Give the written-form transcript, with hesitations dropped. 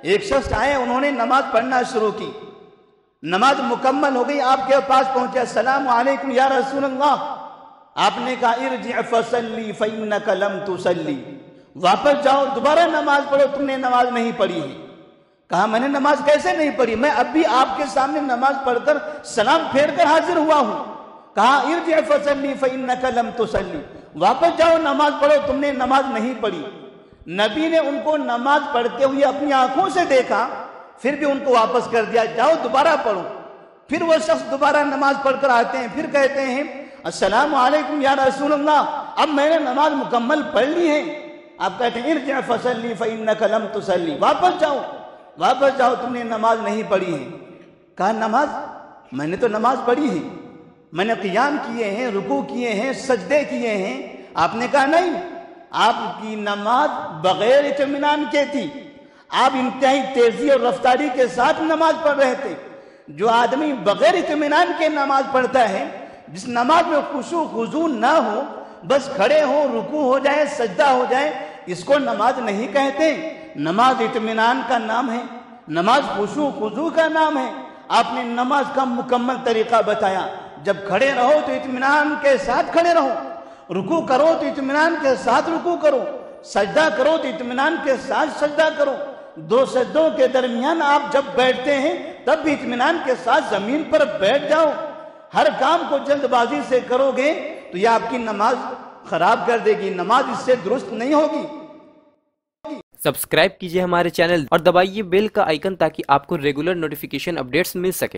ایک شخص آئے، انہوں نے نماز پڑھنا شروع کی، نماز مکمل ہو گئی، آپ کے پاس پہنچے، السلام علیکم یا رسول اللہ۔ آپ نے کہا ارجع فصلی فإنک لم تصلی، واپس جاؤ دوبارہ نماز پڑھو، تم نے نماز نہیں پڑھی ہے۔ کہا میں نے نماز کیسے نہیں پڑھی، میں اب بھی آپ کے سامنے نماز پڑھ کر سلام پھیر کر حاضر ہوا ہوں۔ کہا ارجع فصلی فإنک لم تصلی، واپس جاؤ نماز پڑھو، تم نے نماز نہیں پڑھی۔ نبی نے ان کو نماز پڑھتے ہوئے اپنی آنکھوں سے دیکھا، پھر بھی ان کو واپس کر دیا، جاؤ دوبارہ پڑھو۔ پھر وہ شخص دوبارہ نماز پڑھ کر آتے ہیں، پھر کہتے ہیں السلام علیکم یا رسول اللہ، اب میں نے نماز مکمل پڑھ لی ہے۔ آپ کہتے ہیں ارجع فصلی فإنک لم تصلی، واپس جاؤ تم نے نماز نہیں پڑھی ہے۔ کہا نماز، میں نے تو نماز پڑھی ہے، میں نے قیام کیے ہیں، رکوع کیے ہیں، سجدے کیے ہیں۔ آپ نے کہا نہیں، آپ کی نماز بغیر اطمینان کے تھی، آپ انتہائی تیزی اور رفتاری کے ساتھ نماز پڑھ رہے تھے۔ جو آدمی بغیر اطمینان کے نماز پڑھتا ہے، جس نماز میں خشوع خضوع نہ ہو، بس کھڑے ہو، رکوع ہو جائے، سجدہ ہو جائے، اس کو نماز نہیں کہتے۔ نماز اطمینان کا نام ہے، نماز خشوع خضوع کا نام ہے۔ آپ نے نماز کا مکمل طریقہ بتایا، جب کھڑے رہو تو اطمینان کے ساتھ کھڑے رہو، رکوع کرو تو اطمینان کے ساتھ رکوع کرو، سجدہ کرو تو اطمینان کے ساتھ سجدہ کرو۔ دو سجدوں کے درمیان آپ جب بیٹھتے ہیں تب بھی اطمینان کے ساتھ زمین پر بیٹھ جاؤ۔ ہر کام کو جلد بازی سے کرو گے تو یہ آپ کی نماز خراب کر دے گی، نماز اس سے درست نہیں ہوگی۔ سبسکرائب کیجئے ہمارے چینل اور دبائیے بیل کا آئیکن تاکہ آپ کو ریگولر نوٹیفیکیشن اپڈیٹس مل سکے۔